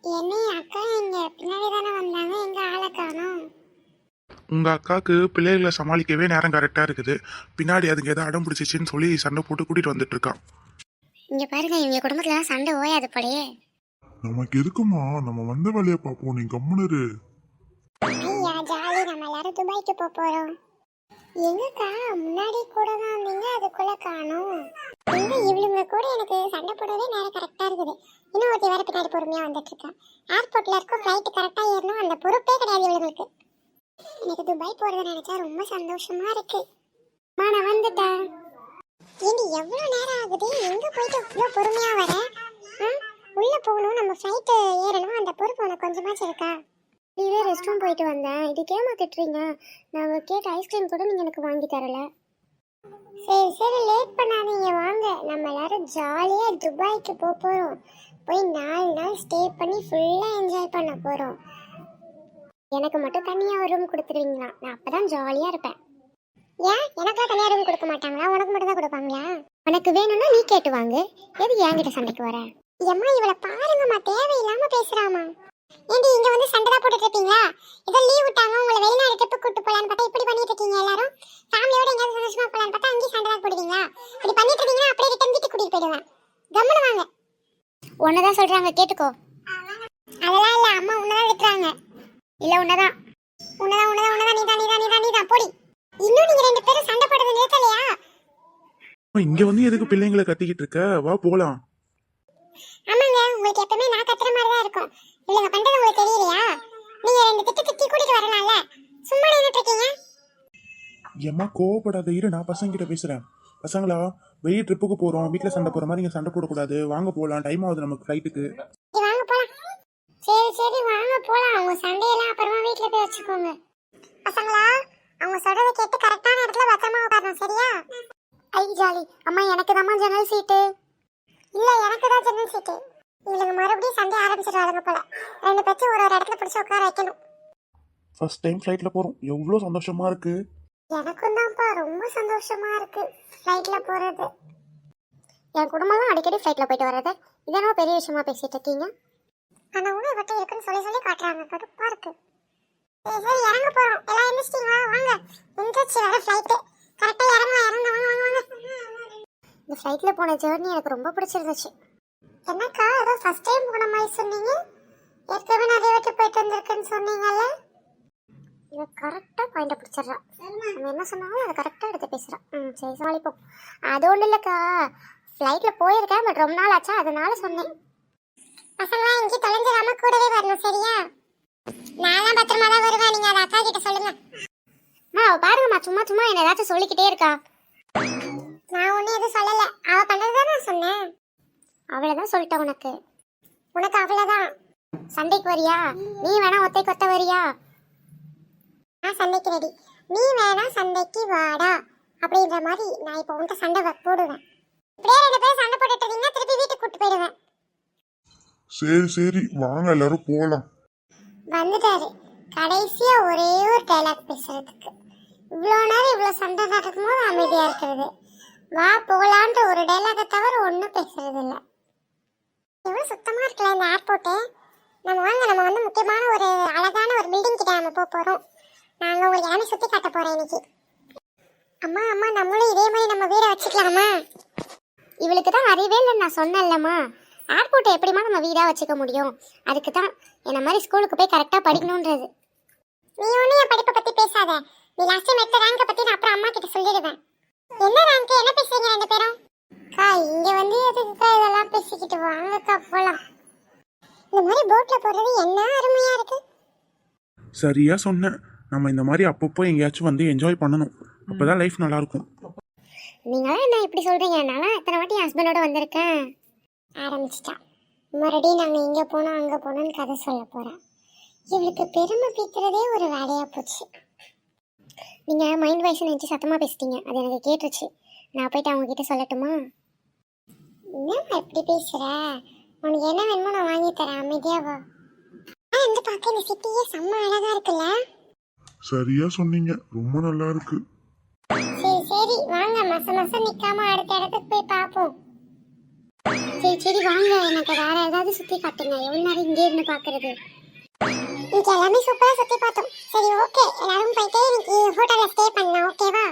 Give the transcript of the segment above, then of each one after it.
என்ன அக்கா இங்க பின்னாடி தானே வந்தாங்க, எங்க ஆளை காணோம். உங்க அக்காவுக்கு பிள்ளைகளை சமாளிக்கவே நேரம் கரெக்டா இருக்குது. பின்னாடி அதுக்கு ஏதோ அடம் பிடிச்சிச்சின்னு சொல்லி சண்டை போட்டு கூட்டிட்டு வந்துட்டு இருக்கான். இங்க பாருங்க, இவங்க குடும்பத்துல சண்டை ஓயாது போலயே. நமக்கு எதுக்குமா, நம்ம வந்த வேலையை பார்ப்போம், நீ கம்முனு இரு. ஐயா ஜாலி, நம்ம எல்லாரும் துபாய்க்கு போறோம். எங்கக்கா முன்னாடி கூட தான் வந்தீங்க, அதுக்குள்ள காணோம். எங்க இவளுங்க கூட எனக்கு சண்டை போடவே நேரம் கரெக்டா இருக்குது. இன்னும் ஒருத்தி வேற பின்னாடி பொறுமையா வந்துட்டு இருக்கா. ஏர்போர்ட்ல இருக்கும், ஃபிளைட் கரெக்டா ஏறணும், அந்த பொறுப்பே கிடையாது இவளுங்களுக்கு. எனக்கு துபாய் போறதை நினைச்சா ரொம்ப சந்தோஷமா இருக்கு. நான் வந்துட்டேன். ஏண்டி எவ்வளவு நேரம் ஆகுது? எங்க போயிட்டு இவ்வளவு பொறுமையா வர? உள்ள போகணும், நம்ம ஃபிளைட் ஏறணும், அந்த பொறுப்பு உனக்கு கொஞ்சமாச்சு இருக்கா? நீவே ரெஸ்ட் ரூம் போயிட்டு வந்தேன், இதுக்கேமா திட்டுறீங்க? நாங்கள் கேட்ட ஐஸ்கிரீம் கூட நீங்கள் எனக்கு வாங்கி தரல. சரி சரி, லேட் பண்ணாதீங்க, வாங்க. நம்ம எல்லாரும் ஜாலியாக துபாய்க்கு போகிறோம். போய் 4 நாள் ஸ்டே பண்ணி ஃபுல்லாக என்ஜாய் பண்ண போகிறோம். எனக்கு மட்டும் தனியாக ஒரு ரூம் கொடுத்துருவீங்களா? நான் அப்போ தான் ஜாலியாக இருப்பேன். ஏன் எனக்குலாம் தனியாக ரூம் கொடுக்க மாட்டாங்களா? உனக்கு மட்டும் தான் கொடுப்பாங்களா? உனக்கு வேணும்னா நீ கேட்டு வாங்க. எது என்கிட்ட சண்டைக்கு வர? எம்மா இவளை பாருங்கம்மா, தேவையில்லாம பேசுறாமா. ஏண்டி இங்க வந்து சண்டை தான் போட்டுட்டு இருப்பீங்களா? ஏதோ லீவ் விட்டாங்க, உங்களை வெளிநாடு ட்ரிப்பு கூட்டு போலான்னு பார்த்தா இப்படி பண்ணிட்டு இருக்கீங்க. எல்லாரும் ஃபேமிலியோட எங்கேயாவது சந்தோஷமா போலான்னு பார்த்தா அங்கேயும் சண்டை தான் போடுவீங்களா? இப்படி பண்ணிட்டு இருக்கீங்கன்னா அப்படியே ரிட்டன் வீட்டுக்கு கூட்டிட்டு போயிடுவேன். கம்முனு வாங்க. உன்னதான் சொல்றாங்க, கேட்டுக்கோ. அதெல்லாம் இல்ல அம்மா, உன்னதான் விட்டுறாங்க. இல்ல உன்னதான் நீதான் போடி. இன்னும் நீங்க 2 பேரும் சண்டை போடுறது நிறுத்தலையா? இங்க வந்து எதுக்கு பிள்ளைங்களை கத்திக்கிட்டு இருக்க? வா போலாம். ஆமாங்க, உங்களுக்கு எப்பவுமே நான் கத்துற மாதிரி தான் இருக்கும். இல்லங்க பண்றது உங்களுக்கு தெரியலையா? நீங்க 2 திட்டி கூட்டிட்டு வரலாம்ல, சும்மா நின்னுட்டு இருக்கீங்க. ஏம்மா கோவப்படாத, இரு, நான் பசங்க கிட்ட பேசுறேன். பசங்களா, வெளியே ட்ரிப்புக்கு போறோம், வீட்டுல சண்டை போற மாதிரி இங்க சண்டை போடக்கூடாது. வாங்க போலாம், டைம் ஆகுது நமக்கு ஃபிளைட்டுக்கு. வாங்க போலாம். சரி சரி வாங்க போலாம். உங்க சண்டையெல்லாம் அப்புறமா வீட்டுல போய் வச்சுக்கோங்க. பசங்களா, அவங்க சொல்றதை கேட்டு கரெக்டான இடத்துல பத்திரமா உட்காரணும், சரியா? ஐ ஜாலி. அம்மா எனக்கு தான் ஜன்னல் சீட்டு. இல்ல எனக்கு தான் ஜன்னல் சீட்டு. இவங்க மறுபடியும் சண்டை ஆரம்பிச்சிடுவாங்க போல. 2 பேரும் ஒரு இடத்துல பிடிச்சு உட்கார வைக்கணும். ஃபர்ஸ்ட் டைம் ஃபிளைட்ல போறோம், எவ்வளவு சந்தோஷமா இருக்கு. எனக்கும் தான்ப்பா ரொம்ப சந்தோஷமா இருக்கு ஃபிளைட்ல போறது. என் குடும்பம் அடிக்கடி ஃபிளைட்ல போயிட்டு வர்றது இதெல்லாம் பெரிய விஷயமா பேசிட்டு இருக்கீங்க. ஆனா உணவு வட்டி இருக்குன்னு சொல்லி காட்டுறாங்க, கடுப்பா இருக்கு. சரி இறங்க போறோம், எல்லாம் எந்திரிச்சிட்டீங்களா? வாங்க, எந்திரிச்சு வர ஃபிளைட் கரெக்டா இறங்க வாங்க. இந்த ஃபிளைட்ல போன ஜேர்னி எனக்கு ரொம்ப பிடிச்சிருந்துச்சு. என்னக்கா ஏதோ ஃபர்ஸ்ட் டைம் போன மாதிரி சொன்னீங்க? ஏற்கனவே நிறைய வாட்டி போயிட்டு வந்திருக்குன்னு சொன்னீங்கல்ல? இவ கரெக்டா பாயிண்ட பிடிச்சிடுறா. நம்ம என்ன சொன்னாலும் அதை கரெக்டா எடுத்து பேசுறா. சரி சமாளிப்போம். அது ஒன்றும் இல்லைக்கா, ஃப்ளைட்ல போயிருக்கேன், பட் ரொம்ப நாள் ஆச்சா, அதனால சொன்னேன். பசங்களா இங்கே தொலைஞ்சிடாம கூடவே வரணும், சரியா? நான்லாம் பத்திரமா தான் வருவேன், நீங்க அதை அக்கா கிட்ட சொல்லுங்க. பாருங்கம்மா, சும்மா என்ன ஏதாச்சும் சொல்லிக்கிட்டே இருக்கா. நான் ஒன்னும் எதுவும் சொல்லல, அவ பண்றதுதான் நான் சொன்னேன். அவ்வளவுதான் சொல்லிட்டேன். உனக்கு அவ்வளவுதான். சண்டைக்கு வரியா? நீ வேணா ஒத்தை கொத்த வரியா? நான் சண்டைக்கு ரெடி, நீ வேணா சண்டைக்கு வாடா அப்படின்ற மாதிரி நான் இப்போ உன்கிட்ட சண்டை போடுவேன். இப்படியே 2 பேரும் சண்டை போட்டுட்டு இருந்தீங்கன்னா திருப்பி வீட்டுக்கு கூட்டு போயிடுவேன். சரி வாங்க எல்லாரும் போலாம். வந்துட்டாரு கடைசியா ஒரே ஒரு டைலாக் பேசுறதுக்கு. இவ்வளோ நேரம் இவ்வளோ சண்டை நடக்கும் போது அமைதியா இருக்கிறது. வா போலான்ற ஒரு டைலாகை தவிர ஒன்றும் பேசுறது இல்லை. எவ்வளோ சுத்தமா இருக்கல இந்த ஏர்போர்ட்டு. நம்ம வந்து முக்கியமான ஒரு அழகான ஒரு பில்டிங் கிட்ட நம்ம போறோம். நாங்கள் உங்களுக்கு எல்லாமே சுற்றி காட்ட போறேன் இன்னைக்கு. அம்மா நம்மளும் இதே மாதிரி நம்ம வீடை வச்சுக்கலாமா? இவளுக்கு தான் அறிவே இல்லைன்னு நான் சொன்னேன்லம்மா. ஏர்போர்ட்டை எப்படிமா நம்ம வீடாக வச்சுக்க முடியும்? அதுக்கு தான் என்ன மாதிரி ஸ்கூலுக்கு போய் கரெக்டாக படிக்கணுன்றது. நீ ஒன்றும் என் படிப்பை பற்றி பேசாத. நீ லாஸ்ட் டைம் எடுத்த ரேங்கை பற்றி நான் அப்புறம் அம்மா கிட்ட சொல்லிடுவேன். என்ன ரேங்க்? என்ன பேசுறீங்க 2 பேரும்? அக்கா இங்கே வந்து எதுக்குக்கா இதெல்லாம் பேசிக்கிட்டு? வாங்கக்கா போகலாம். இந்த மாதிரி போட்ல போடுறது என்ன அருமையா இருக்கு. சரியா சொன்னேன், நம்ம இந்த மாதிரி அப்பப்போ எங்கேயாச்சும் வந்து என்ஜாய் பண்ணணும், அப்பதான் லைஃப் நல்லா இருக்கும். நீங்களாம் என்ன இப்படி சொல்றீங்க? நான் எத்தனை வாட்டி என் ஹஸ்பண்டோட வந்திருக்கேன். ஆரம்பிச்சிட்டா மறுபடியும் நாங்கள் இங்கே போனோம் அங்கே போனோம்னு கதை சொல்ல போகிறேன். இவளுக்கு பெருமை பீத்துறதே ஒரு வேலையாக போச்சு. நீங்கள் மைண்ட் வாய்ஸ் நினச்சி சத்தமாக பேசிட்டீங்க, அது எனக்கு கேட்டுருச்சு. நான் போயிட்டு அவங்க கிட்ட சொல்லட்டுமா? என்னம்மா எப்படி பேசுகிற? உனக்கு என்ன வேணுமோ நான் வாங்கி தரேன், அமைதியா வா. இந்த பார்க்க இந்த சிட்டியே செம்ம அழகா இருக்குல்ல? சரியா சொன்னீங்க, ரொம்ப நல்லா இருக்கு. சரி வாங்க, மாசம் நிக்காம அடுத்த இடத்துக்கு போய் பார்ப்போம். சரி சரி வாங்க, எனக்கு வேற ஏதாவது சுத்தி காட்டுங்க. எவ்வளவு நேரம் இங்கே இருந்து பாக்குறது? இன்னைக்கு எல்லாமே சூப்பரா சுத்தி பார்த்தோம். சரி ஓகே, எல்லாரும் போயிட்டு இன்னைக்கு ஹோட்டல்ல ஸ்டே பண்ணலாம், ஓகேவா?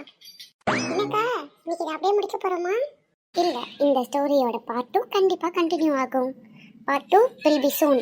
என்னக்கா இன்னைக்கு இதை அப்படியே முடிக்க போறோமா? இல்ல, இந்த ஸ்டோரியோட பார்ட் 2 கண்டிப்பா கண்டினியூ ஆகும். Part 2 will be soon.